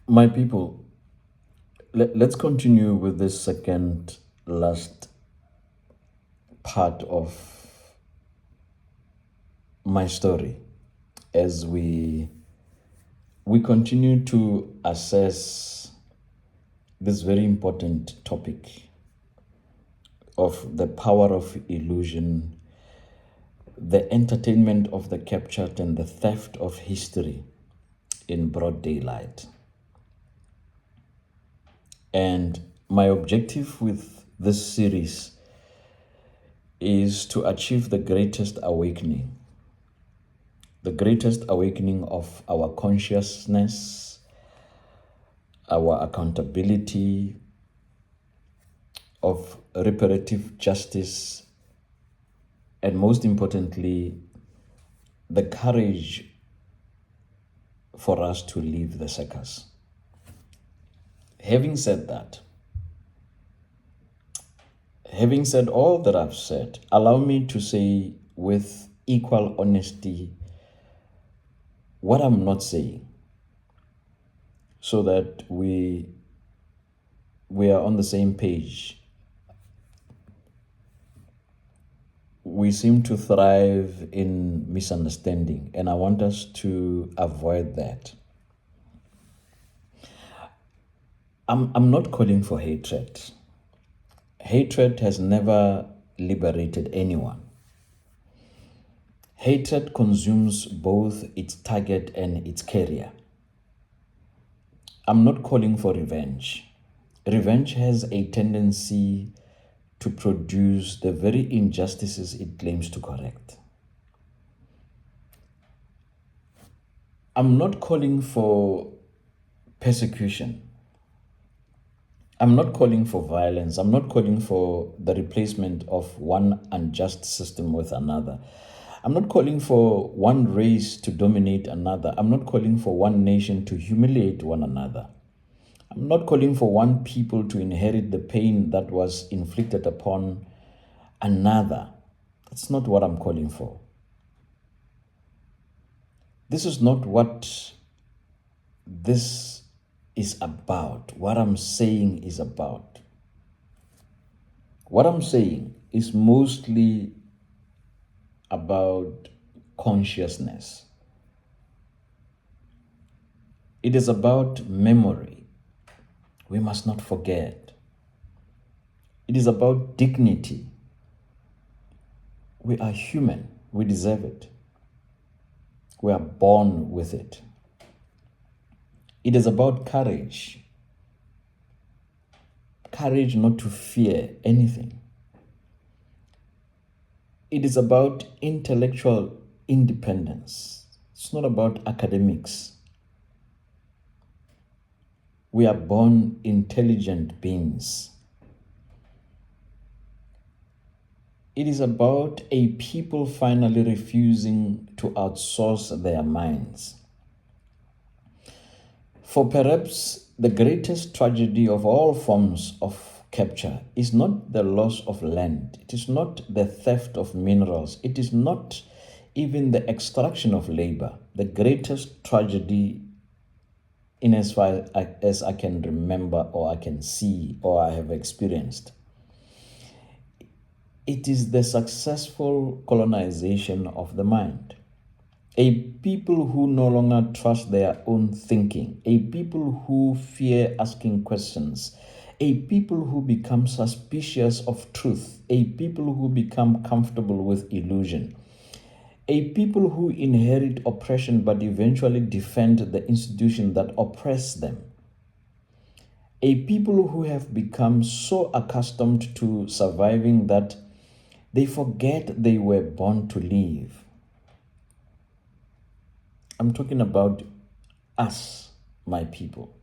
My people, let's continue with this second last part of my story as we continue to assess this very important topic of the power of illusion, the entertainment of the captured, and the theft of history in broad daylight. And my objective with this series is to achieve the greatest awakening of our consciousness, our accountability, of reparative justice, and most importantly, the courage for us to leave the circus. Having said all that I've said, allow me to say with equal honesty what I'm not saying, so that we are on the same page. We seem to thrive in misunderstanding, and I want us to avoid that. I'm not calling for hatred. Hatred has never liberated anyone. Hatred consumes both its target and its carrier. I'm not calling for revenge. Revenge has a tendency to produce the very injustices it claims to correct. I'm not calling for persecution. I'm not calling for violence. I'm not calling for the replacement of one unjust system with another. I'm not calling for one race to dominate another. I'm not calling for one nation to humiliate one another. I'm not calling for one people to inherit the pain that was inflicted upon another. That's not what I'm calling for. This is not what this is about. What I'm saying is about. What I'm saying is mostly about consciousness. It is about memory. We must not forget. It is about dignity. We are human. We deserve it. We are born with it. It is about courage. Courage not to fear anything. It is about intellectual independence. It's not about academics. We are born intelligent beings. It is about a people finally refusing to outsource their minds. For perhaps the greatest tragedy of all forms of capture is not the loss of land. It is not the theft of minerals. It is not even the extraction of labor. The greatest tragedy, in as far as I can remember or I can see or I have experienced, it is the successful colonization of the mind. A people who no longer trust their own thinking, a people who fear asking questions, a people who become suspicious of truth, a people who become comfortable with illusion, a people who inherit oppression but eventually defend the institution that oppress them, a people who have become so accustomed to surviving that they forget they were born to live. I'm talking about us, my people.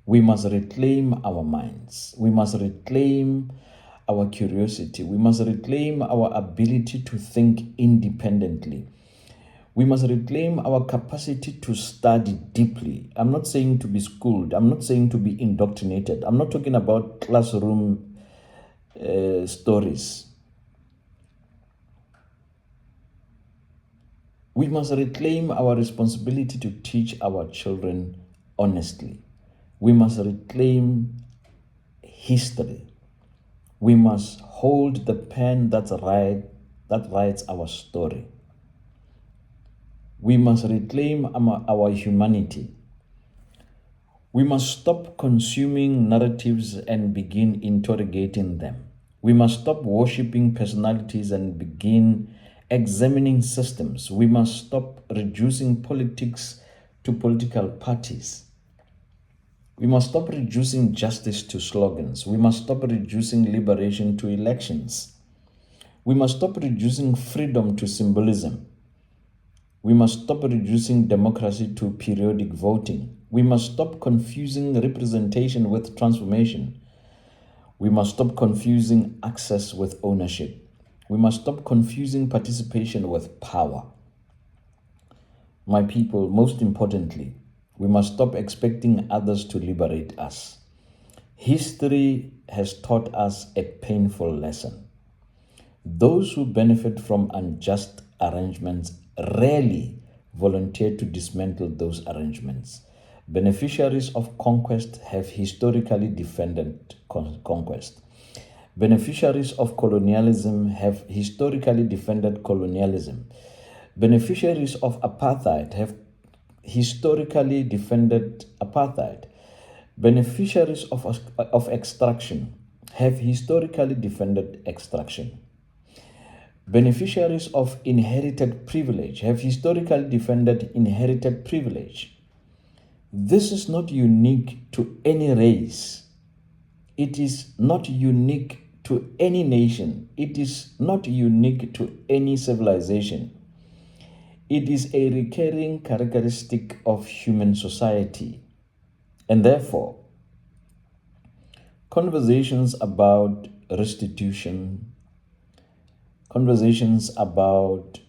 We must reclaim our minds. We must reclaim our curiosity. We must reclaim our ability to think independently. We must reclaim our capacity to study deeply. I'm not saying to be schooled. I'm not saying to be indoctrinated. I'm not talking about classroom stories. We must reclaim our responsibility to teach our children honestly. We must reclaim history. We must hold the pen that writes our story. We must reclaim our humanity. We must stop consuming narratives and begin interrogating them. We must stop worshipping personalities and begin examining systems. We must stop reducing politics to political parties. We must stop reducing justice to slogans. We must stop reducing liberation to elections. We must stop reducing freedom to symbolism. We must stop reducing democracy to periodic voting. We must stop confusing representation with transformation. We must stop confusing access with ownership. We must stop confusing participation with power. My people, most importantly, we must stop expecting others to liberate us. History has taught us a painful lesson. Those who benefit from unjust arrangements rarely volunteer to dismantle those arrangements. Beneficiaries of conquest have historically defended conquest. Beneficiaries of colonialism have historically defended colonialism. Beneficiaries of apartheid have historically defended apartheid. Beneficiaries of extraction have historically defended extraction. Beneficiaries of inherited privilege have historically defended inherited privilege. This is not unique to any race. It is not unique to any nation. It is not unique to any civilization. It is a recurring characteristic of human society. And therefore, conversations about restitution, conversations about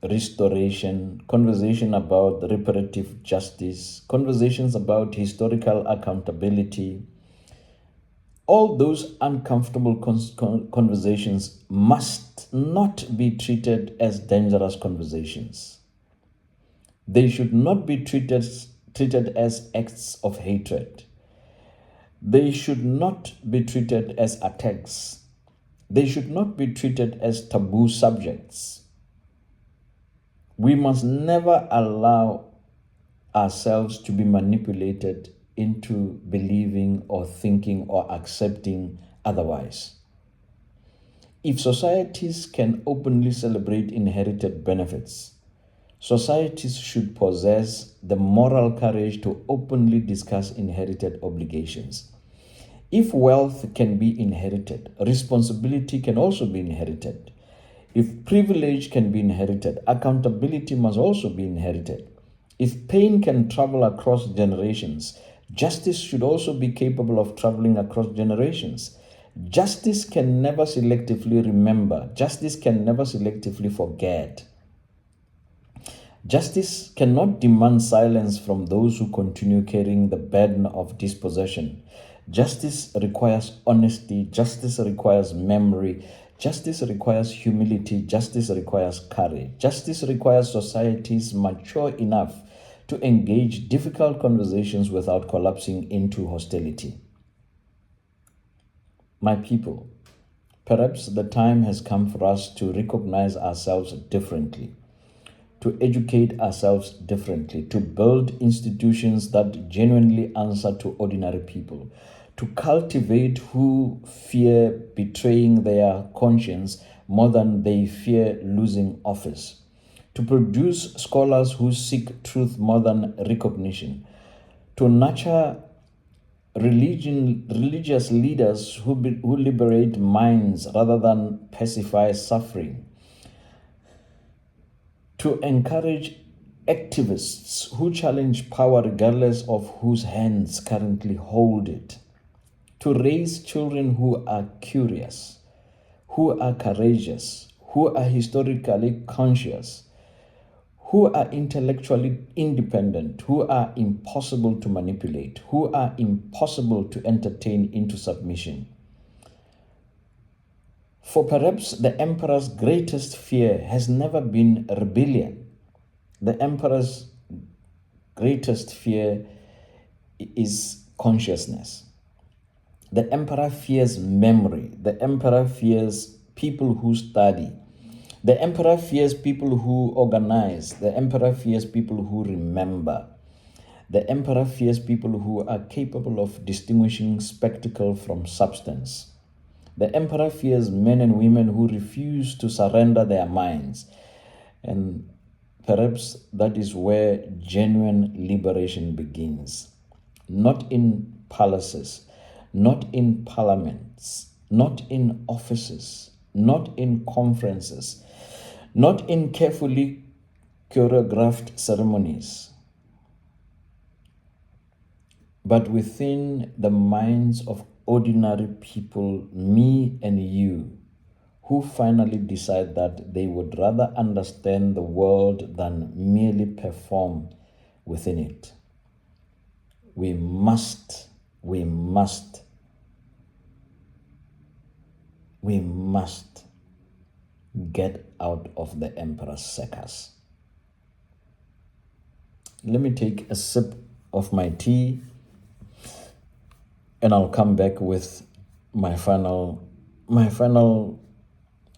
restoration, conversation about reparative justice, conversations about historical accountability, all those uncomfortable conversations must not be treated as dangerous conversations. They should not be treated as acts of hatred. They should not be treated as attacks. They should not be treated as taboo subjects. We must never allow ourselves to be manipulated into believing or thinking or accepting otherwise. If societies can openly celebrate inherited benefits, societies should possess the moral courage to openly discuss inherited obligations. If wealth can be inherited, responsibility can also be inherited. If privilege can be inherited, accountability must also be inherited. If pain can travel across generations, justice should also be capable of traveling across generations. Justice can never selectively remember. Justice can never selectively forget. Justice cannot demand silence from those who continue carrying the burden of dispossession. Justice requires honesty. Justice requires memory. Justice requires humility. Justice requires courage. Justice requires societies mature enough to engage difficult conversations without collapsing into hostility. My people, perhaps the time has come for us to recognize ourselves differently, to educate ourselves differently, to build institutions that genuinely answer to ordinary people, to cultivate who fear betraying their conscience more than they fear losing office, to produce scholars who seek truth more than recognition, to nurture religious leaders who liberate minds rather than pacify suffering, to encourage activists who challenge power regardless of whose hands currently hold it, to raise children who are curious, who are courageous, who are historically conscious, who are intellectually independent, who are impossible to manipulate, who are impossible to entertain into submission. For perhaps the emperor's greatest fear has never been rebellion. The emperor's greatest fear is consciousness. The emperor fears memory. The emperor fears people who study. The emperor fears people who organize. The emperor fears people who remember. The emperor fears people who are capable of distinguishing spectacle from substance. The emperor fears men and women who refuse to surrender their minds. And perhaps that is where genuine liberation begins. Not in palaces, not in parliaments, not in offices, not in conferences, not in carefully choreographed ceremonies, but within the minds of ordinary people, me and you, who finally decide that they would rather understand the world than merely perform within it. We must get out of the emperor's circus. Let me take a sip of my tea and I'll come back with my final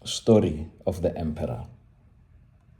story of the emperor.